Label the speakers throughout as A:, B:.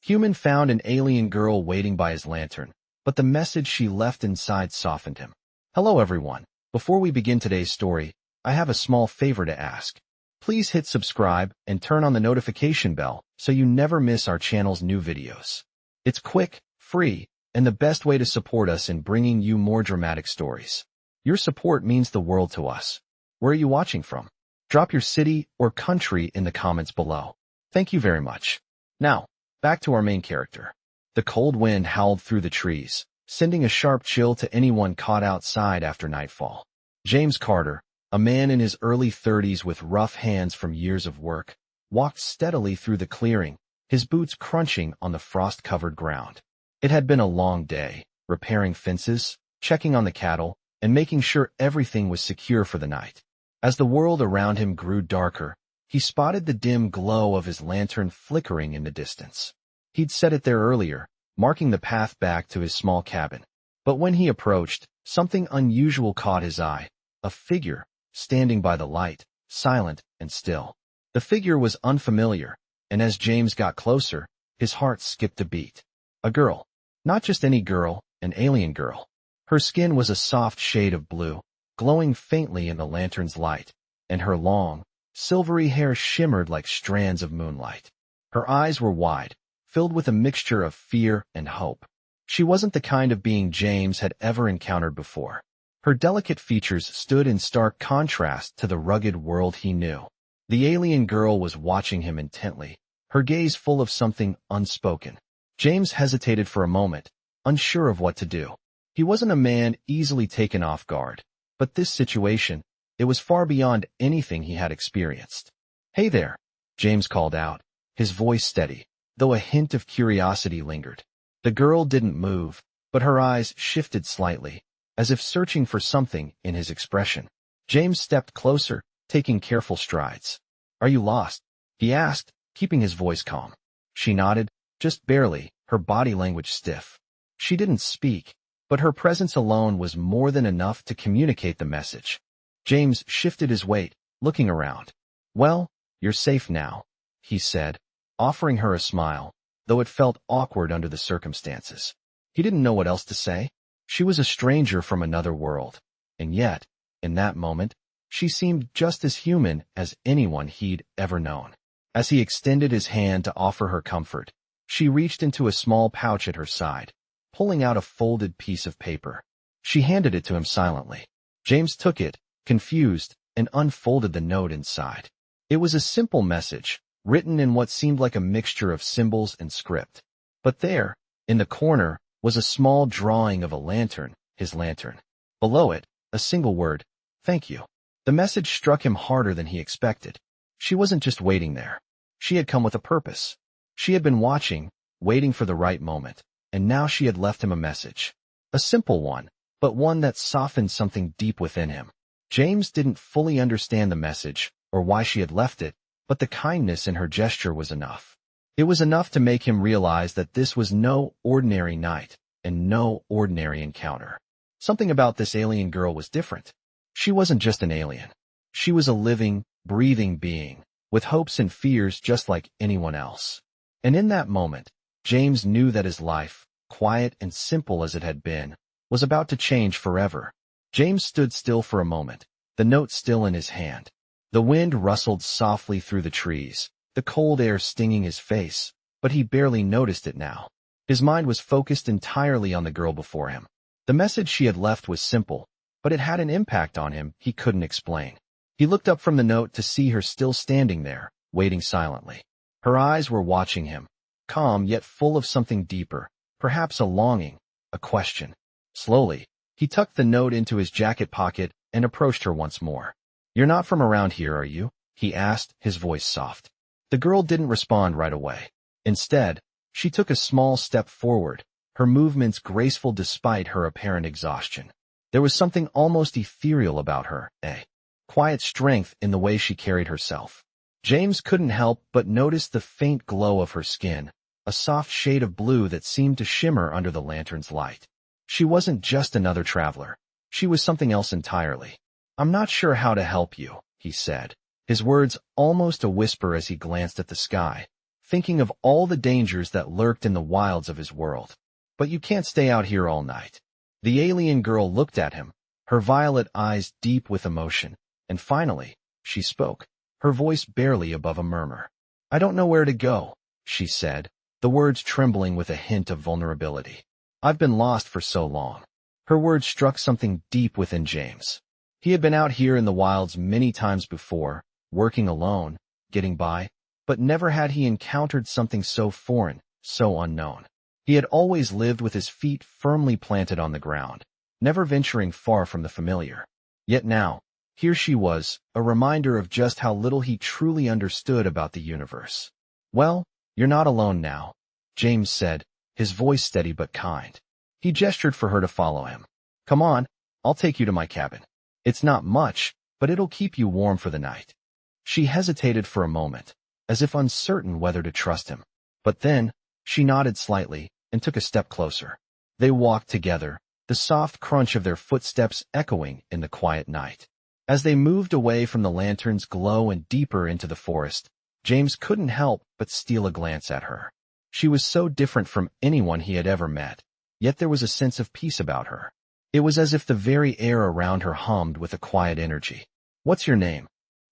A: Human found an alien girl waiting by his lantern, but the message she left inside softened him. Hello everyone. Before we begin today's story, I have a small favor to ask. Please hit subscribe and turn on the notification bell so you never miss our channel's new videos. It's quick, free, and the best way to support us in bringing you more dramatic stories. Your support means the world to us. Where are you watching from? Drop your city or country in the comments below. Thank you very much. Now, back to our main character. The cold wind howled through the trees, sending a sharp chill to anyone caught outside after nightfall. James Carter, a man in his early 30s with rough hands from years of work, walked steadily through the clearing, his boots crunching on the frost-covered ground. It had been a long day, repairing fences, checking on the cattle, and making sure everything was secure for the night. As the world around him grew darker, he spotted the dim glow of his lantern flickering in the distance. He'd set it there earlier, marking the path back to his small cabin. But when he approached, something unusual caught his eye, a figure, standing by the light, silent and still. The figure was unfamiliar, and as James got closer, his heart skipped a beat. A girl. Not just any girl, an alien girl. Her skin was a soft shade of blue, glowing faintly in the lantern's light, and her long, silvery hair shimmered like strands of moonlight. Her eyes were wide, filled with a mixture of fear and hope. She wasn't the kind of being James had ever encountered before. Her delicate features stood in stark contrast to the rugged world he knew. The alien girl was watching him intently, her gaze full of something unspoken. James hesitated for a moment, unsure of what to do. He wasn't a man easily taken off guard, but this situation, it was far beyond anything he had experienced. "Hey there," James called out, his voice steady, though a hint of curiosity lingered. The girl didn't move, but her eyes shifted slightly, as if searching for something in his expression. James stepped closer, taking careful strides. "Are you lost?" he asked, keeping his voice calm. She nodded, just barely, her body language stiff. She didn't speak, but her presence alone was more than enough to communicate the message. James shifted his weight, looking around. "Well, you're safe now," he said, offering her a smile, though it felt awkward under the circumstances. He didn't know what else to say. She was a stranger from another world, and yet, in that moment, she seemed just as human as anyone he'd ever known. As he extended his hand to offer her comfort, she reached into a small pouch at her side, pulling out a folded piece of paper. She handed it to him silently. James took it, confused, and unfolded the note inside. It was a simple message, written in what seemed like a mixture of symbols and script. But there, in the corner, was a small drawing of a lantern, his lantern. Below it, a single word, "Thank you." The message struck him harder than he expected. She wasn't just waiting there. She had come with a purpose. She had been watching, waiting for the right moment, and now she had left him a message. A simple one, but one that softened something deep within him. James didn't fully understand the message, or why she had left it, but the kindness in her gesture was enough. It was enough to make him realize that this was no ordinary night, and no ordinary encounter. Something about this alien girl was different. She wasn't just an alien. She was a living, breathing being, with hopes and fears just like anyone else. And in that moment, James knew that his life, quiet and simple as it had been, was about to change forever. James stood still for a moment, the note still in his hand. The wind rustled softly through the trees, the cold air stinging his face, but he barely noticed it now. His mind was focused entirely on the girl before him. The message she had left was simple, but it had an impact on him he couldn't explain. He looked up from the note to see her still standing there, waiting silently. Her eyes were watching him, calm yet full of something deeper, perhaps a longing, a question. Slowly, he tucked the note into his jacket pocket and approached her once more. "You're not from around here, are you?" he asked, his voice soft. The girl didn't respond right away. Instead, she took a small step forward, her movements graceful despite her apparent exhaustion. There was something almost ethereal about her, a quiet strength in the way she carried herself. James couldn't help but notice the faint glow of her skin, a soft shade of blue that seemed to shimmer under the lantern's light. She wasn't just another traveler. She was something else entirely. "I'm not sure how to help you," he said, his words almost a whisper as he glanced at the sky, thinking of all the dangers that lurked in the wilds of his world. But you can't stay out here all night. The alien girl looked at him, her violet eyes deep with emotion, and finally, she spoke, her voice barely above a murmur. I don't know where to go, she said, the words trembling with a hint of vulnerability. I've been lost for so long. Her words struck something deep within James. He had been out here in the wilds many times before, working alone, getting by, but never had he encountered something so foreign, so unknown. He had always lived with his feet firmly planted on the ground, never venturing far from the familiar. Yet now, here she was, a reminder of just how little he truly understood about the universe. Well, you're not alone now, James said, his voice steady but kind. He gestured for her to follow him. Come on, I'll take you to my cabin. It's not much, but it'll keep you warm for the night. She hesitated for a moment, as if uncertain whether to trust him. But then, she nodded slightly and took a step closer. They walked together, the soft crunch of their footsteps echoing in the quiet night. As they moved away from the lantern's glow and deeper into the forest, James couldn't help but steal a glance at her. She was so different from anyone he had ever met, yet there was a sense of peace about her. It was as if the very air around her hummed with a quiet energy. What's your name?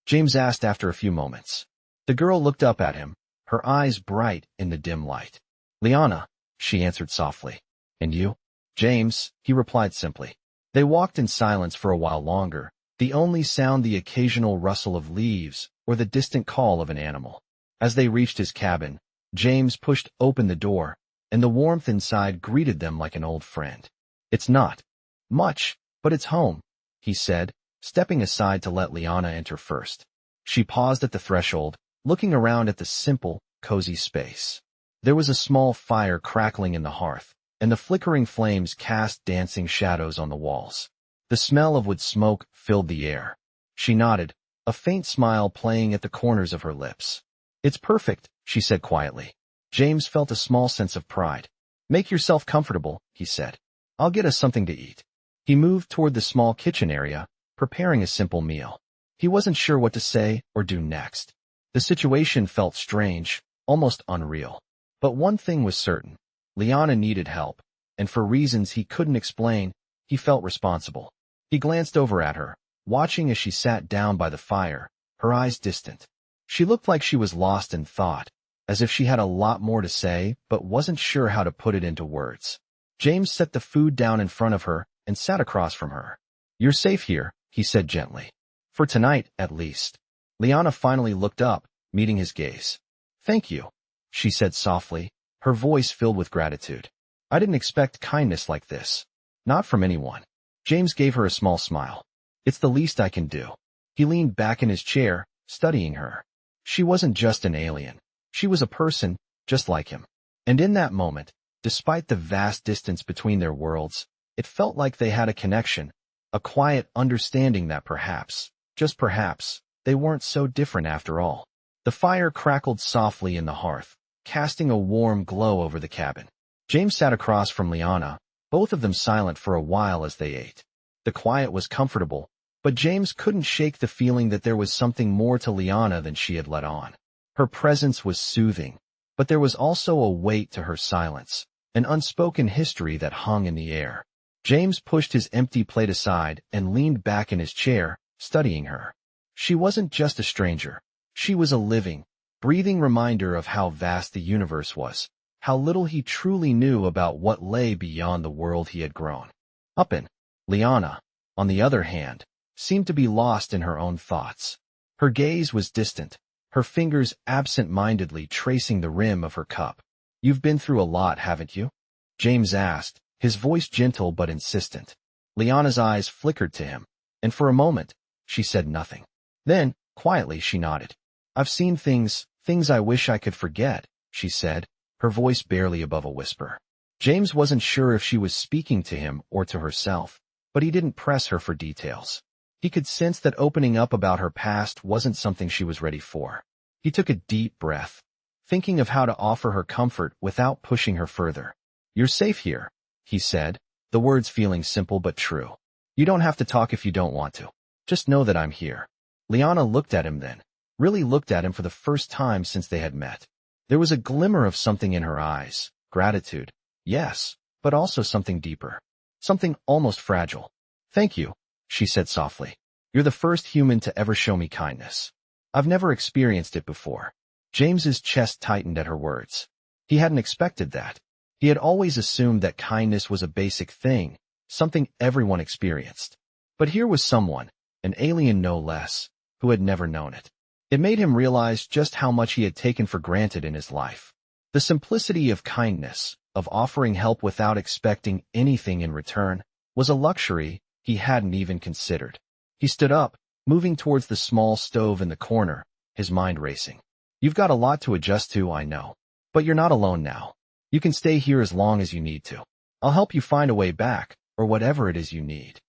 A: James asked after a few moments. The girl looked up at him, her eyes bright in the dim light. Liana, she answered softly. And you? James, he replied simply. They walked in silence for a while longer, the only sound the occasional rustle of leaves or the distant call of an animal. As they reached his cabin, James pushed open the door, and the warmth inside greeted them like an old friend. It's not much, but it's home, he said, stepping aside to let Liana enter first. She paused at the threshold, looking around at the simple, cozy space. There was a small fire crackling in the hearth, and the flickering flames cast dancing shadows on the walls. The smell of wood smoke filled the air. She nodded, a faint smile playing at the corners of her lips. It's perfect, she said quietly. James felt a small sense of pride. Make yourself comfortable, he said. I'll get us something to eat. He moved toward the small kitchen area, preparing a simple meal. He wasn't sure what to say or do next. The situation felt strange, almost unreal. But one thing was certain. Liana needed help, and for reasons he couldn't explain, he felt responsible. He glanced over at her, watching as she sat down by the fire, her eyes distant. She looked like she was lost in thought, as if she had a lot more to say but wasn't sure how to put it into words. James set the food down in front of her and sat across from her. You're safe here, he said gently. For tonight, at least. Liana finally looked up, meeting his gaze. Thank you, she said softly, her voice filled with gratitude. I didn't expect kindness like this. Not from anyone. James gave her a small smile. It's the least I can do. He leaned back in his chair, studying her. She wasn't just an alien. She was a person, just like him. And in that moment, despite the vast distance between their worlds, it felt like they had a connection, a quiet understanding that perhaps, just perhaps, they weren't so different after all. The fire crackled softly in the hearth, casting a warm glow over the cabin. James sat across from Liana, both of them silent for a while as they ate. The quiet was comfortable, but James couldn't shake the feeling that there was something more to Liana than she had let on. Her presence was soothing, but there was also a weight to her silence, an unspoken history that hung in the air. James pushed his empty plate aside and leaned back in his chair, studying her. She wasn't just a stranger. She was a living, breathing reminder of how vast the universe was, how little he truly knew about what lay beyond the world he had grown up in. Liana, on the other hand, seemed to be lost in her own thoughts. Her gaze was distant, her fingers absent-mindedly tracing the rim of her cup. You've been through a lot, haven't you? James asked, his voice gentle but insistent. Liana's eyes flickered to him, and for a moment, she said nothing. Then, quietly, she nodded. I've seen things I wish I could forget, she said, her voice barely above a whisper. James wasn't sure if she was speaking to him or to herself, but he didn't press her for details. He could sense that opening up about her past wasn't something she was ready for. He took a deep breath, thinking of how to offer her comfort without pushing her further. You're safe here, he said, the words feeling simple but true. You don't have to talk if you don't want to. Just know that I'm here. Liana looked at him then, really looked at him for the first time since they had met. There was a glimmer of something in her eyes. Gratitude. Yes, but also something deeper. Something almost fragile. Thank you, she said softly. You're the first human to ever show me kindness. I've never experienced it before. James's chest tightened at her words. He hadn't expected that. He had always assumed that kindness was a basic thing, something everyone experienced. But here was someone, an alien no less, who had never known it. It made him realize just how much he had taken for granted in his life. The simplicity of kindness, of offering help without expecting anything in return, was a luxury he hadn't even considered. He stood up, moving towards the small stove in the corner, his mind racing. You've got a lot to adjust to, I know. But you're not alone now. You can stay here as long as you need to. I'll help you find a way back, or whatever it is you need.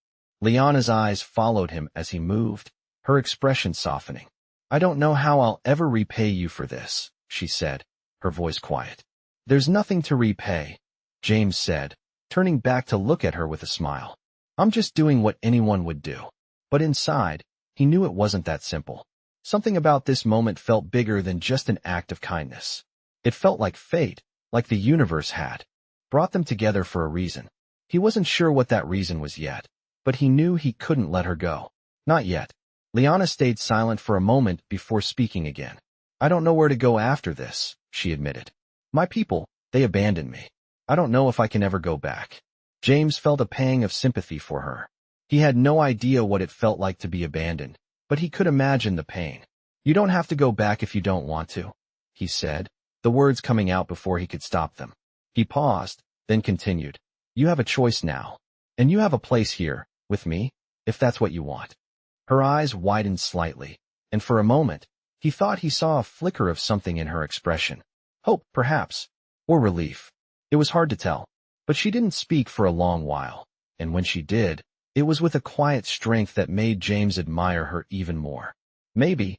A: Liana's eyes followed him as he moved, her expression softening. I don't know how I'll ever repay you for this, she said, her voice quiet. There's nothing to repay, James said, turning back to look at her with a smile. I'm just doing what anyone would do. But inside, he knew it wasn't that simple. Something about this moment felt bigger than just an act of kindness. It felt like fate, like the universe had brought them together for a reason. He wasn't sure what that reason was yet, but he knew he couldn't let her go. Not yet. Liana stayed silent for a moment before speaking again. I don't know where to go after this, she admitted. My people, they abandoned me. I don't know if I can ever go back. James felt a pang of sympathy for her. He had no idea what it felt like to be abandoned, but he could imagine the pain. You don't have to go back if you don't want to, he said, the words coming out before he could stop them. He paused, then continued. You have a choice now. And you have a place here, with me, if that's what you want. Her eyes widened slightly, and for a moment, he thought he saw a flicker of something in her expression. Hope, perhaps, or relief. It was hard to tell, but she didn't speak for a long while, and when she did, it was with a quiet strength that made James admire her even more. Maybe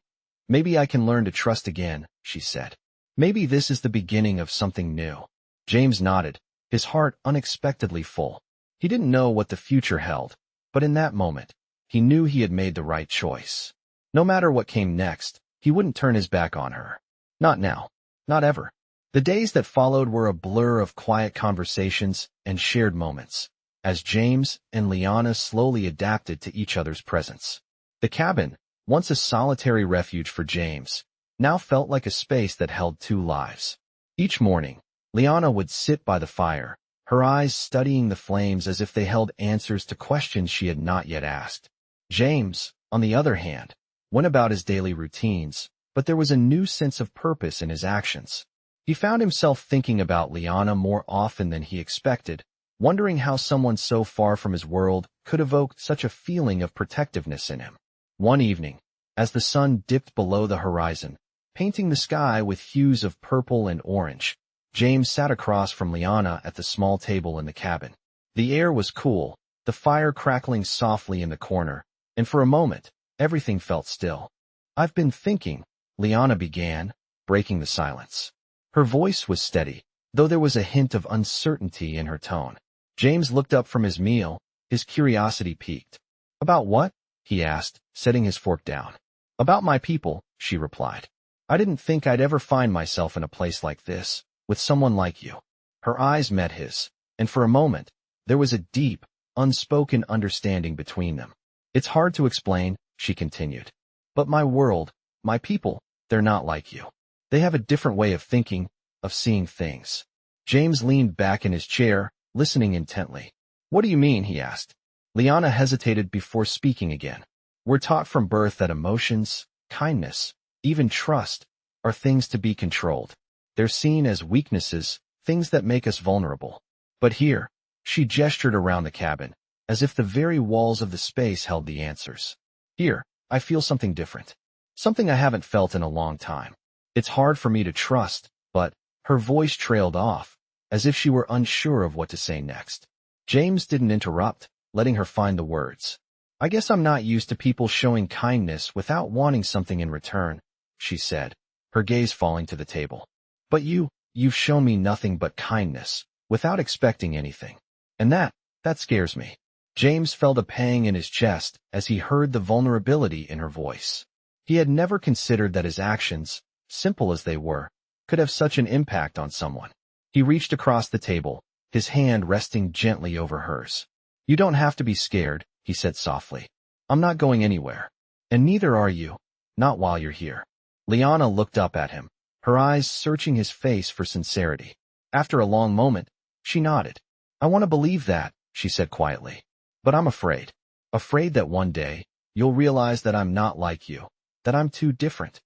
A: I can learn to trust again, she said. Maybe this is the beginning of something new. James nodded, his heart unexpectedly full. He didn't know what the future held, but in that moment, he knew he had made the right choice. No matter what came next, he wouldn't turn his back on her. Not now. Not ever. The days that followed were a blur of quiet conversations and shared moments, as James and Liana slowly adapted to each other's presence. The cabin, once a solitary refuge for James, now felt like a space that held two lives. Each morning, Liana would sit by the fire, her eyes studying the flames as if they held answers to questions she had not yet asked. James, on the other hand, went about his daily routines, but there was a new sense of purpose in his actions. He found himself thinking about Liana more often than he expected, wondering how someone so far from his world could evoke such a feeling of protectiveness in him. One evening, as the sun dipped below the horizon, painting the sky with hues of purple and orange, James sat across from Liana at the small table in the cabin. The air was cool, the fire crackling softly in the corner, and for a moment, everything felt still. I've been thinking, Liana began, breaking the silence. Her voice was steady, though there was a hint of uncertainty in her tone. James looked up from his meal, his curiosity piqued. About what? He asked, setting his fork down. About my people, she replied. I didn't think I'd ever find myself in a place like this, with someone like you. Her eyes met his, and for a moment, there was a deep, unspoken understanding between them. It's hard to explain, she continued. But my world, my people, they're not like you. They have a different way of thinking, of seeing things. James leaned back in his chair, listening intently. What do you mean? He asked. Liana hesitated before speaking again. We're taught from birth that emotions, kindness, even trust, are things to be controlled. They're seen as weaknesses, things that make us vulnerable. But here, she gestured around the cabin, as if the very walls of the space held the answers. Here, I feel something different. Something I haven't felt in a long time. It's hard for me to trust, but her voice trailed off, as if she were unsure of what to say next. James didn't interrupt, letting her find the words. I guess I'm not used to people showing kindness without wanting something in return, she said, her gaze falling to the table. But you've shown me nothing but kindness, without expecting anything. And that scares me. James felt a pang in his chest as he heard the vulnerability in her voice. He had never considered that his actions, simple as they were, could have such an impact on someone. He reached across the table, his hand resting gently over hers. You don't have to be scared, he said softly. I'm not going anywhere. And neither are you. Not while you're here. Liana looked up at him, her eyes searching his face for sincerity. After a long moment, she nodded. I want to believe that, she said quietly. But I'm afraid. Afraid that one day, you'll realize that I'm not like you, that I'm too different.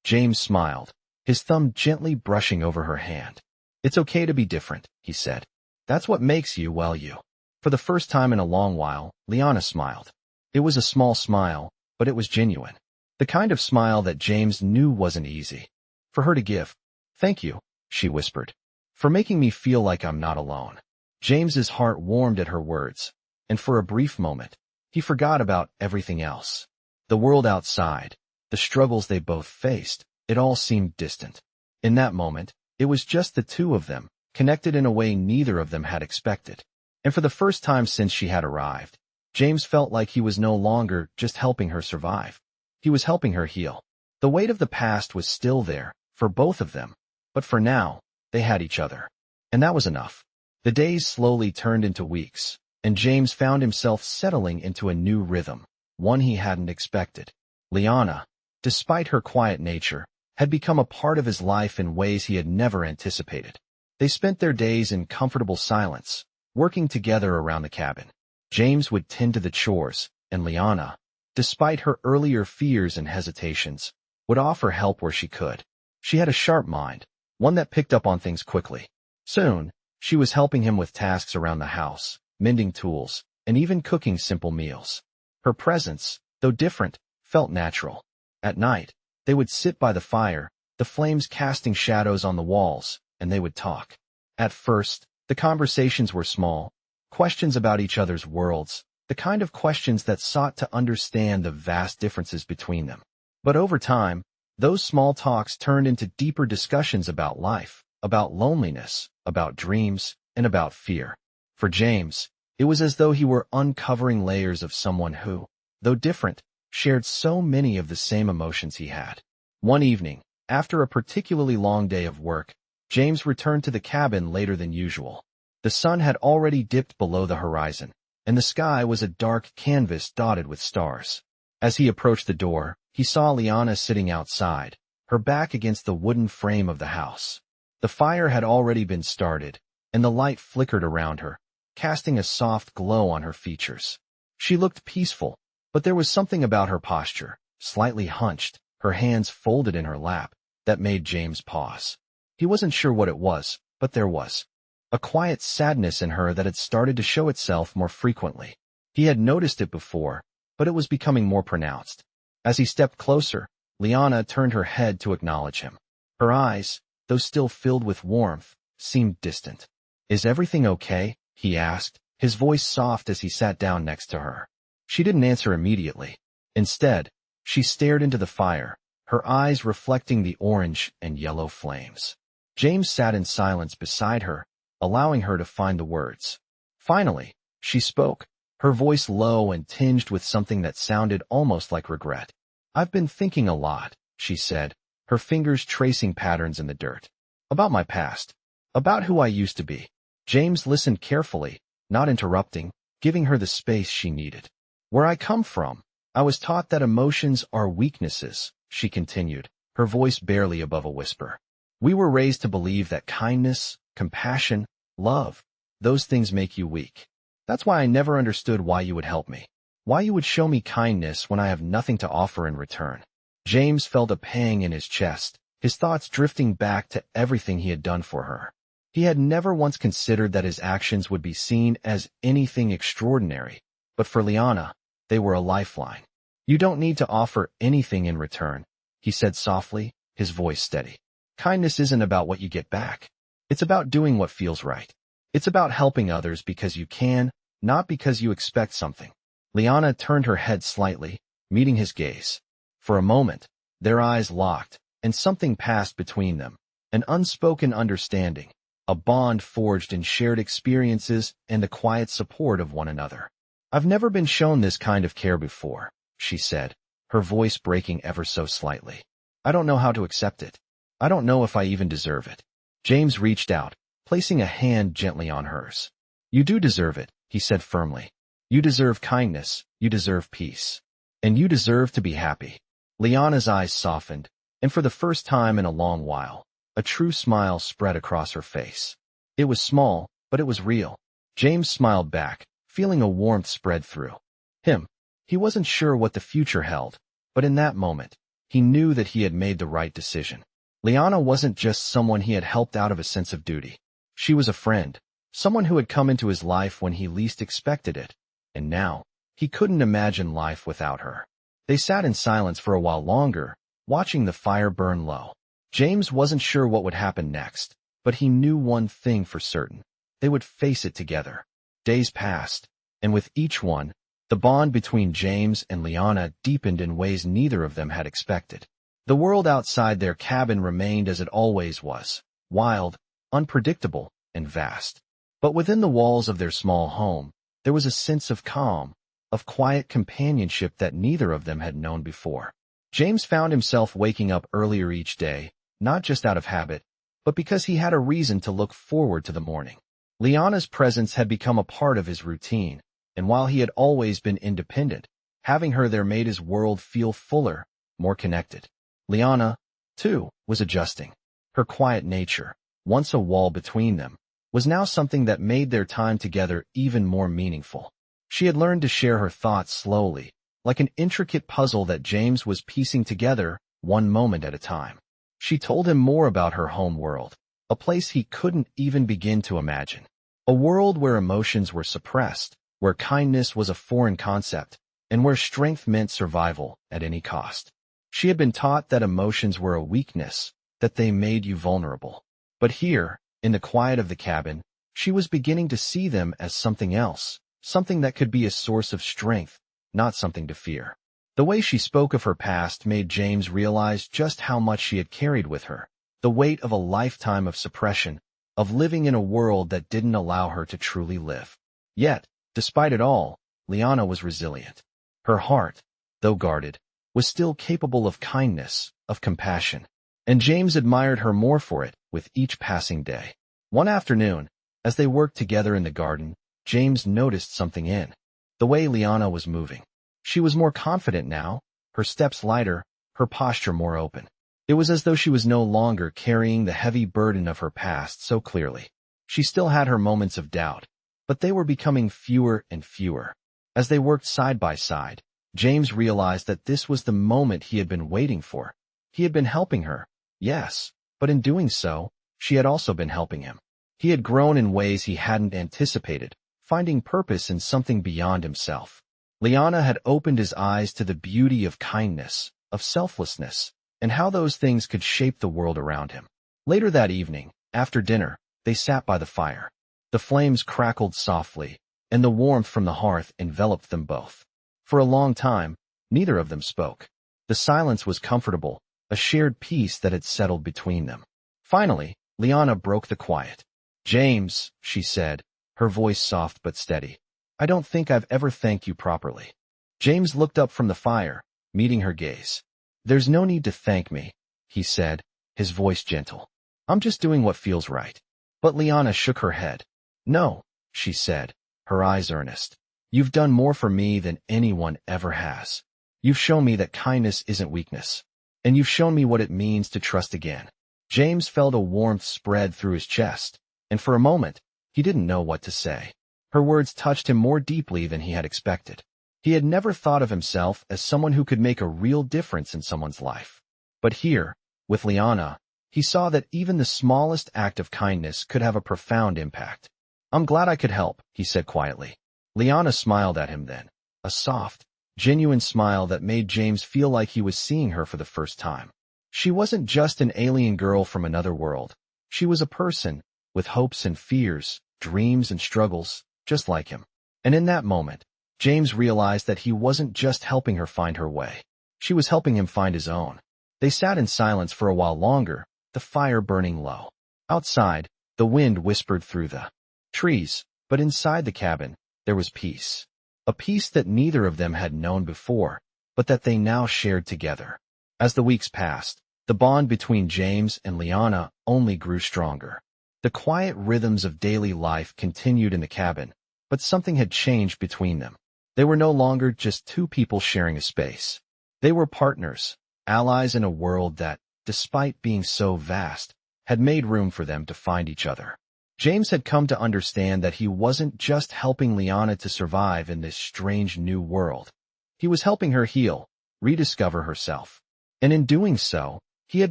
A: James smiled, his thumb gently brushing over her hand. It's okay to be different, he said. That's what makes you, well, you. For the first time in a long while, Liana smiled. It was a small smile, but it was genuine. The kind of smile that James knew wasn't easy for her to give. Thank you, she whispered, for making me feel like I'm not alone. James's heart warmed at her words, and for a brief moment, he forgot about everything else. The world outside, the struggles they both faced, it all seemed distant. In that moment, it was just the two of them, connected in a way neither of them had expected. And for the first time since she had arrived, James felt like he was no longer just helping her survive. He was helping her heal. The weight of the past was still there, for both of them, but for now, they had each other. And that was enough. The days slowly turned into weeks, and James found himself settling into a new rhythm, one he hadn't expected. Liana, despite her quiet nature, had become a part of his life in ways he had never anticipated. They spent their days in comfortable silence, working together around the cabin. James would tend to the chores, and Liana, despite her earlier fears and hesitations, would offer help where she could. She had a sharp mind, one that picked up on things quickly. Soon, she was helping him with tasks around the house, mending tools, and even cooking simple meals. Her presence, though different, felt natural. At night, they would sit by the fire, the flames casting shadows on the walls, and they would talk. At first, the conversations were small, questions about each other's worlds, the kind of questions that sought to understand the vast differences between them. But over time, those small talks turned into deeper discussions about life, about loneliness, about dreams, and about fear. For James, it was as though he were uncovering layers of someone who, though different, shared so many of the same emotions he had. One evening, after a particularly long day of work, James returned to the cabin later than usual. The sun had already dipped below the horizon, and the sky was a dark canvas dotted with stars. As he approached the door, he saw Liana sitting outside, her back against the wooden frame of the house. The fire had already been started, and the light flickered around her, casting a soft glow on her features. She looked peaceful, but there was something about her posture, slightly hunched, her hands folded in her lap, that made James pause. He wasn't sure what it was, but there was a quiet sadness in her that had started to show itself more frequently. He had noticed it before, but it was becoming more pronounced. As he stepped closer, Liana turned her head to acknowledge him. Her eyes, though still filled with warmth, seemed distant. Is everything okay? He asked, his voice soft as he sat down next to her. She didn't answer immediately. Instead, she stared into the fire, her eyes reflecting the orange and yellow flames. James sat in silence beside her, allowing her to find the words. Finally, she spoke, her voice low and tinged with something that sounded almost like regret. I've been thinking a lot, she said, her fingers tracing patterns in the dirt. About my past. About who I used to be. James listened carefully, not interrupting, giving her the space she needed. Where I come from, I was taught that emotions are weaknesses, she continued, her voice barely above a whisper. We were raised to believe that kindness, compassion, love, those things make you weak. That's why I never understood why you would help me. Why you would show me kindness when I have nothing to offer in return. James felt a pang in his chest, his thoughts drifting back to everything he had done for her. He had never once considered that his actions would be seen as anything extraordinary, but for Liana, they were a lifeline. You don't need to offer anything in return, he said softly, his voice steady. Kindness isn't about what you get back. It's about doing what feels right. It's about helping others because you can, not because you expect something. Liana turned her head slightly, meeting his gaze. For a moment, their eyes locked, and something passed between them, an unspoken understanding, a bond forged in shared experiences and the quiet support of one another. I've never been shown this kind of care before, she said, her voice breaking ever so slightly. I don't know how to accept it. I don't know if I even deserve it. James reached out, placing a hand gently on hers. You do deserve it, he said firmly. You deserve kindness, you deserve peace. And you deserve to be happy. Liana's eyes softened, and for the first time in a long while, a true smile spread across her face. It was small, but it was real. James smiled back, feeling a warmth spread through him. He wasn't sure what the future held, but in that moment, he knew that he had made the right decision. Liana wasn't just someone he had helped out of a sense of duty. She was a friend, someone who had come into his life when he least expected it, and now, he couldn't imagine life without her. They sat in silence for a while longer, watching the fire burn low. James wasn't sure what would happen next, but he knew one thing for certain. They would face it together. Days passed, and with each one, the bond between James and Liana deepened in ways neither of them had expected. The world outside their cabin remained as it always was, wild, unpredictable, and vast. But within the walls of their small home, there was a sense of calm, of quiet companionship that neither of them had known before. James found himself waking up earlier each day, not just out of habit, but because he had a reason to look forward to the morning. Liana's presence had become a part of his routine, and while he had always been independent, having her there made his world feel fuller, more connected. Liana, too, was adjusting. Her quiet nature, once a wall between them, was now something that made their time together even more meaningful. She had learned to share her thoughts slowly, like an intricate puzzle that James was piecing together, one moment at a time. She told him more about her home world, a place he couldn't even begin to imagine. A world where emotions were suppressed, where kindness was a foreign concept, and where strength meant survival at any cost. She had been taught that emotions were a weakness, that they made you vulnerable. But here, in the quiet of the cabin, she was beginning to see them as something else, something that could be a source of strength, not something to fear. The way she spoke of her past made James realize just how much she had carried with her, the weight of a lifetime of suppression, of living in a world that didn't allow her to truly live. Yet, despite it all, Liana was resilient. Her heart, though guarded, was still capable of kindness, of compassion, and James admired her more for it with each passing day. One afternoon, as they worked together in the garden, James noticed something in the way Liana was moving. She was more confident now, her steps lighter, her posture more open. It was as though she was no longer carrying the heavy burden of her past so clearly. She still had her moments of doubt, but they were becoming fewer and fewer. As they worked side by side, James realized that this was the moment he had been waiting for. He had been helping her, yes, but in doing so, she had also been helping him. He had grown in ways he hadn't anticipated, finding purpose in something beyond himself. Liana had opened his eyes to the beauty of kindness, of selflessness, and how those things could shape the world around him. Later that evening, after dinner, they sat by the fire. The flames crackled softly, and the warmth from the hearth enveloped them both. For a long time, neither of them spoke. The silence was comfortable, a shared peace that had settled between them. Finally, Liana broke the quiet. "James," she said, her voice soft but steady, "I don't think I've ever thanked you properly." James looked up from the fire, meeting her gaze. "There's no need to thank me," he said, his voice gentle. "I'm just doing what feels right." But Liana shook her head. "No," she said, her eyes earnest. "You've done more for me than anyone ever has. You've shown me that kindness isn't weakness. And you've shown me what it means to trust again." James felt a warmth spread through his chest, and for a moment, he didn't know what to say. Her words touched him more deeply than he had expected. He had never thought of himself as someone who could make a real difference in someone's life. But here, with Liana, he saw that even the smallest act of kindness could have a profound impact. "I'm glad I could help," he said quietly. Liana smiled at him then, a soft, genuine smile that made James feel like he was seeing her for the first time. She wasn't just an alien girl from another world. She was a person, with hopes and fears, dreams and struggles, just like him. And in that moment, James realized that he wasn't just helping her find her way. She was helping him find his own. They sat in silence for a while longer, the fire burning low. Outside, the wind whispered through the trees, but inside the cabin, there was peace. A peace that neither of them had known before, but that they now shared together. As the weeks passed, The bond between James and Liana only grew stronger. The quiet rhythms of daily life continued in the cabin, but something had changed between them. They were no longer just two people sharing a space. They were partners, allies in a world that, despite being so vast, had made room for them to find each other. James had come to understand that he wasn't just helping Liana to survive in this strange new world. He was helping her heal, rediscover herself. And in doing so, he had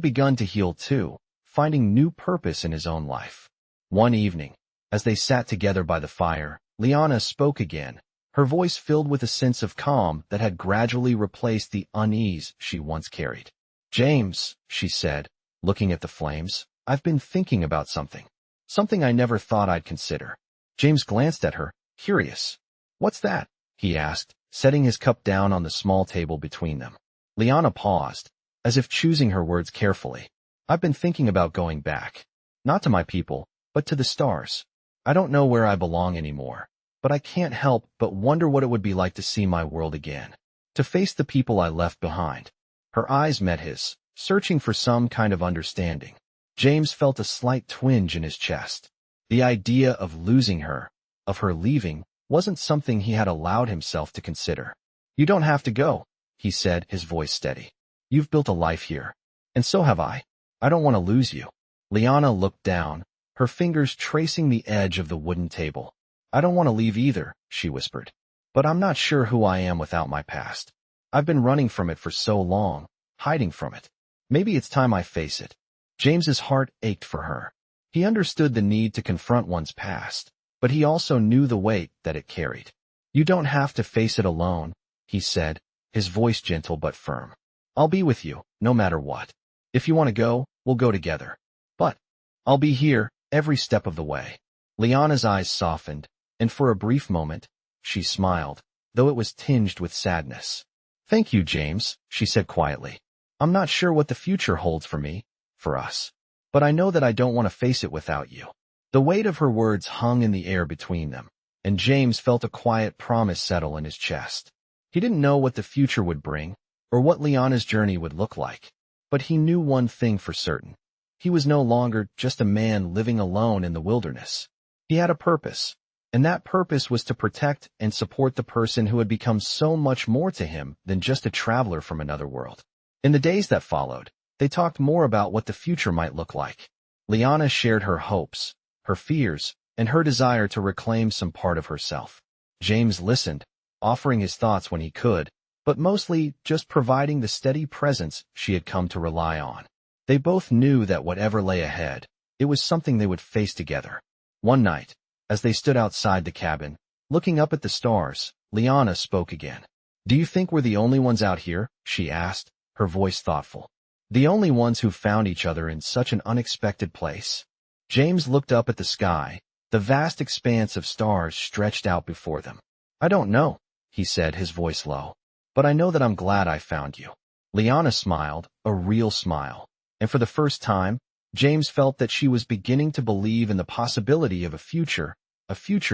A: begun to heal too, finding new purpose in his own life. One evening, as they sat together by the fire, Liana spoke again, her voice filled with a sense of calm that had gradually replaced the unease she once carried. "James," she said, looking at the flames, "I've been thinking about something. Something I never thought I'd consider." James glanced at her, curious. "What's that?" he asked, setting his cup down on the small table between them. Liana paused, as if choosing her words carefully. "I've been thinking about going back. Not to my people, but to the stars. I don't know where I belong anymore, but I can't help but wonder what it would be like to see my world again. To face the people I left behind." Her eyes met his, searching for some kind of understanding. James felt a slight twinge in his chest. The idea of losing her, of her leaving, wasn't something he had allowed himself to consider. "You don't have to go," he said, his voice steady. "You've built a life here. And so have I. I don't want to lose you." Liana looked down, her fingers tracing the edge of the wooden table. "I don't want to leave either," she whispered. "But I'm not sure who I am without my past. I've been running from it for so long, hiding from it. Maybe it's time I face it." James's heart ached for her. He understood the need to confront one's past, but he also knew the weight that it carried. "You don't have to face it alone," he said, his voice gentle but firm. "I'll be with you, no matter what. If you want to go, we'll go together. But I'll be here, every step of the way." Liana's eyes softened, and for a brief moment, she smiled, though it was tinged with sadness. "Thank you, James," she said quietly. "I'm not sure what the future holds for me, for us. But I know that I don't want to face it without you." The weight of her words hung in the air between them, and James felt a quiet promise settle in his chest. He didn't know what the future would bring, or what Liana's journey would look like, but he knew one thing for certain. He was no longer just a man living alone in the wilderness. He had a purpose, and that purpose was to protect and support the person who had become so much more to him than just a traveler from another world. In the days that followed, they talked more about what the future might look like. Liana shared her hopes, her fears, and her desire to reclaim some part of herself. James listened, offering his thoughts when he could, but mostly just providing the steady presence she had come to rely on. They both knew that whatever lay ahead, it was something they would face together. One night, as they stood outside the cabin, looking up at the stars, Liana spoke again. "Do you think we're the only ones out here?" she asked, her voice thoughtful. "The only ones who found each other in such an unexpected place?" James looked up at the sky, the vast expanse of stars stretched out before them. "I don't know," he said, his voice low. "But I know that I'm glad I found you." Liana smiled, a real smile, and for the first time, James felt that she was beginning to believe in the possibility of a future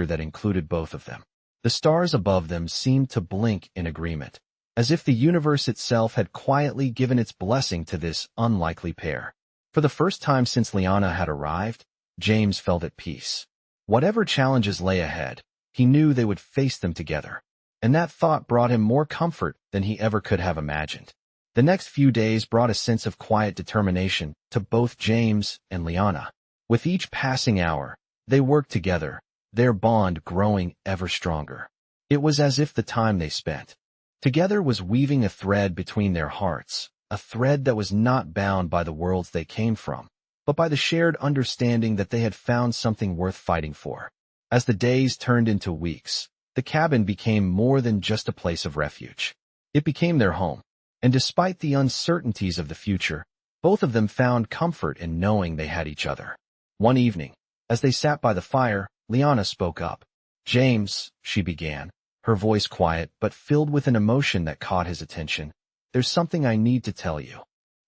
A: that included both of them. The stars above them seemed to blink in agreement, as if the universe itself had quietly given its blessing to this unlikely pair. For the first time since Liana had arrived, James felt at peace. Whatever challenges lay ahead, he knew they would face them together, and that thought brought him more comfort than he ever could have imagined. The next few days brought a sense of quiet determination to both James and Liana. With each passing hour, they worked together, their bond growing ever stronger. It was as if the time they spent together was weaving a thread between their hearts, a thread that was not bound by the worlds they came from, but by the shared understanding that they had found something worth fighting for. As the days turned into weeks, the cabin became more than just a place of refuge. It became their home, and despite the uncertainties of the future, both of them found comfort in knowing they had each other. One evening, as they sat by the fire, Liana spoke up. "James," she began, her voice quiet but filled with an emotion that caught his attention, "there's something I need to tell you."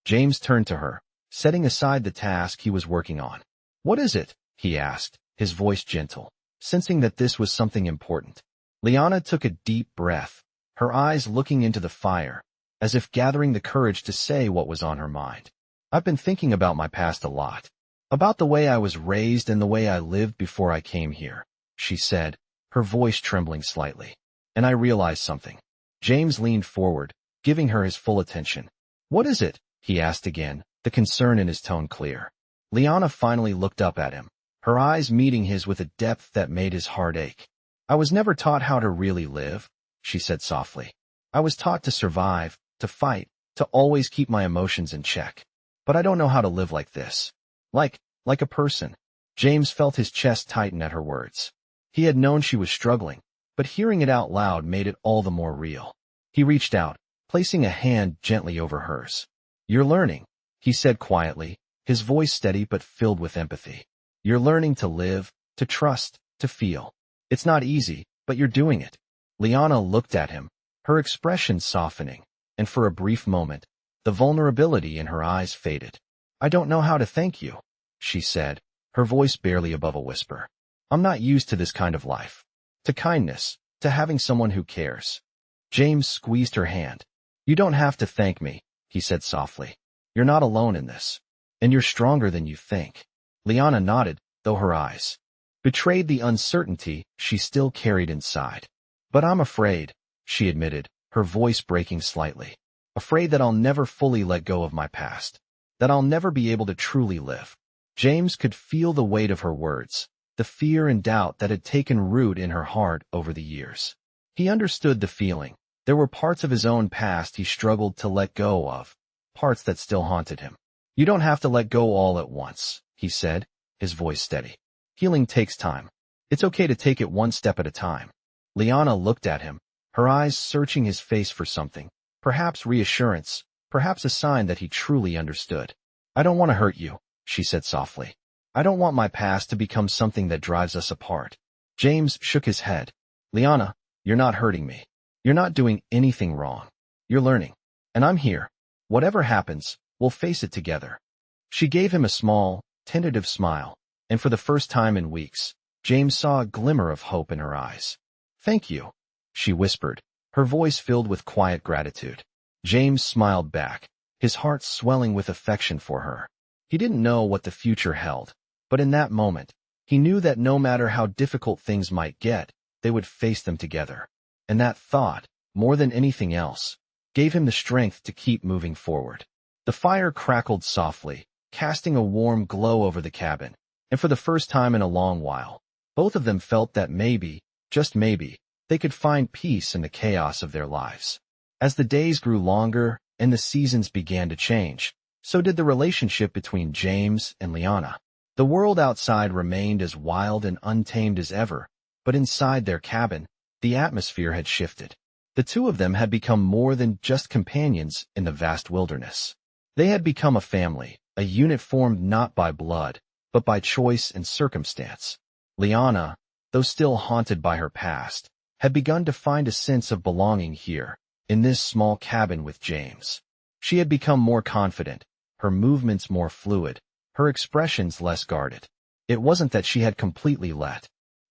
A: James turned to her, setting aside the task he was working on. "What is it?" he asked, his voice gentle, sensing that this was something important. Liana took a deep breath, her eyes looking into the fire, as if gathering the courage to say what was on her mind. I've been thinking about my past a lot. About the way I was raised and the way I lived before I came here, she said, her voice trembling slightly. And I realized something. James leaned forward, giving her his full attention. What is it? He asked again, the concern in his tone clear. Liana finally looked up at him, her eyes meeting his with a depth that made his heart ache. I was never taught how to really live, she said softly. I was taught to survive, to fight, to always keep my emotions in check. But I don't know how to live like this. Like a person. James felt his chest tighten at her words. He had known she was struggling, but hearing it out loud made it all the more real. He reached out, placing a hand gently over hers. You're learning, he said quietly, his voice steady but filled with empathy. You're learning to live, to trust, to feel. It's not easy, but you're doing it. Liana looked at him, her expression softening, and for a brief moment, the vulnerability in her eyes faded. I don't know how to thank you, she said, her voice barely above a whisper. I'm not used to this kind of life. To kindness, to having someone who cares. James squeezed her hand. You don't have to thank me, he said softly. You're not alone in this. And you're stronger than you think. Liana nodded, though her eyes betrayed the uncertainty she still carried inside. But I'm afraid, she admitted, her voice breaking slightly. Afraid that I'll never fully let go of my past. That I'll never be able to truly live. James could feel the weight of her words, the fear and doubt that had taken root in her heart over the years. He understood the feeling. There were parts of his own past he struggled to let go of, parts that still haunted him. You don't have to let go all at once, he said, his voice steady. Healing takes time. It's okay to take it one step at a time. Liana looked at him, her eyes searching his face for something, perhaps reassurance, perhaps a sign that he truly understood. I don't want to hurt you, she said softly. I don't want my past to become something that drives us apart. James shook his head. Liana, you're not hurting me. You're not doing anything wrong. You're learning. And I'm here. Whatever happens, we'll face it together. She gave him a small, tentative smile, and for the first time in weeks, James saw a glimmer of hope in her eyes. Thank you, she whispered, her voice filled with quiet gratitude. James smiled back, his heart swelling with affection for her. He didn't know what the future held, but in that moment, he knew that no matter how difficult things might get, they would face them together. And that thought, more than anything else, gave him the strength to keep moving forward. The fire crackled softly, casting a warm glow over the cabin, and for the first time in a long while, both of them felt that maybe, just maybe, they could find peace in the chaos of their lives. As the days grew longer and the seasons began to change, so did the relationship between James and Liana. The world outside remained as wild and untamed as ever, but inside their cabin, the atmosphere had shifted. The two of them had become more than just companions in the vast wilderness. They had become a family, a unit formed not by blood, but by choice and circumstance. Liana, though still haunted by her past, had begun to find a sense of belonging here, in this small cabin with James. She had become more confident, her movements more fluid, her expressions less guarded. It wasn't that she had completely let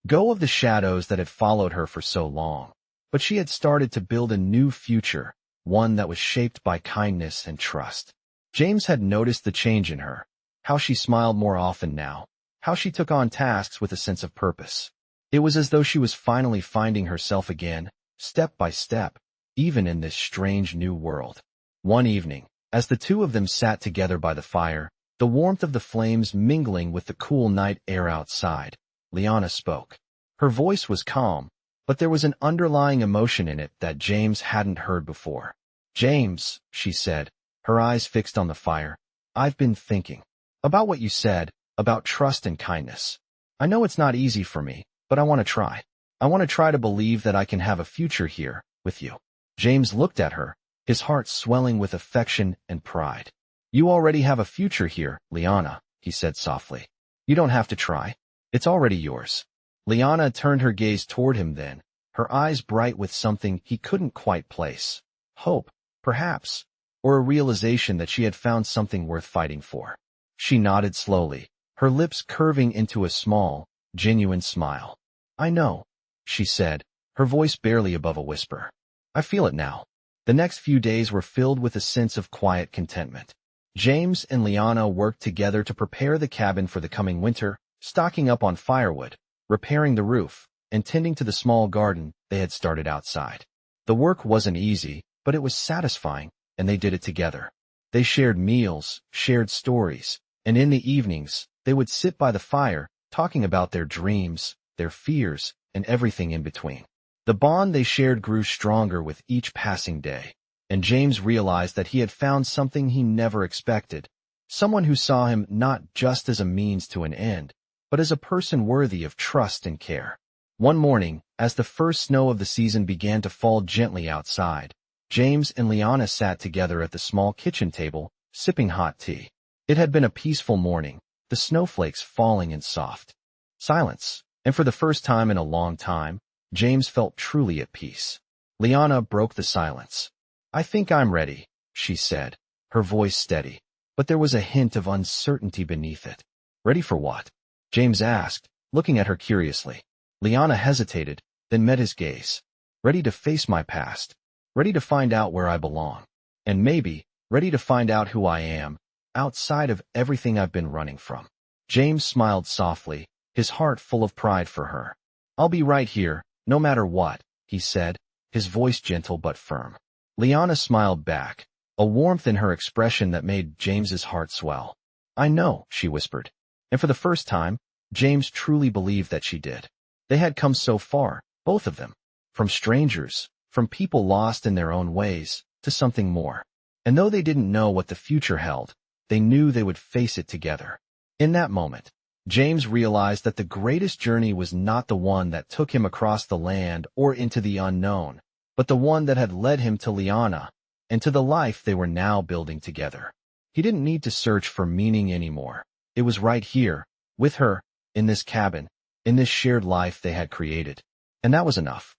A: go of the shadows that had followed her for so long, but she had started to build a new future, one that was shaped by kindness and trust. James had noticed the change in her, how she smiled more often now, how she took on tasks with a sense of purpose. It was as though she was finally finding herself again, step by step, even in this strange new world. One evening, as the two of them sat together by the fire, the warmth of the flames mingling with the cool night air outside, Liana spoke. Her voice was calm, but there was an underlying emotion in it that James hadn't heard before. James, she said, her eyes fixed on the fire, I've been thinking about what you said, about trust and kindness. I know it's not easy for me, but I want to try. I want to try to believe that I can have a future here, with you. James looked at her, his heart swelling with affection and pride. You already have a future here, Liana, he said softly. You don't have to try. It's already yours. Liana turned her gaze toward him then, her eyes bright with something he couldn't quite place. Hope, perhaps, or a realization that she had found something worth fighting for. She nodded slowly, her lips curving into a small, genuine smile. I know, she said, her voice barely above a whisper. I feel it now. The next few days were filled with a sense of quiet contentment. James and Liana worked together to prepare the cabin for the coming winter, stocking up on firewood, repairing the roof, and tending to the small garden they had started outside. The work wasn't easy, but it was satisfying, and they did it together. They shared meals, shared stories, and in the evenings, they would sit by the fire, talking about their dreams, their fears, and everything in between. The bond they shared grew stronger with each passing day, and James realized that he had found something he never expected, someone who saw him not just as a means to an end, but as a person worthy of trust and care. One morning, as the first snow of the season began to fall gently outside, James and Liana sat together at the small kitchen table, sipping hot tea. It had been a peaceful morning, the snowflakes falling in soft silence, and for the first time in a long time, James felt truly at peace. Liana broke the silence. "I think I'm ready," she said, her voice steady, but there was a hint of uncertainty beneath it. "Ready for what?" James asked, looking at her curiously. Liana hesitated, then met his gaze. "Ready to face my past. Ready to find out where I belong. And maybe, ready to find out who I am, outside of everything I've been running from." James smiled softly, his heart full of pride for her. "I'll be right here, no matter what," he said, his voice gentle but firm. Liana smiled back, a warmth in her expression that made James's heart swell. "I know," she whispered. And for the first time, James truly believed that she did. They had come so far, both of them, from strangers, from people lost in their own ways, to something more. And though they didn't know what the future held, they knew they would face it together. In that moment, James realized that the greatest journey was not the one that took him across the land or into the unknown, but the one that had led him to Liana, and to the life they were now building together. He didn't need to search for meaning anymore. It was right here, with her, in this cabin, in this shared life they had created. And that was enough.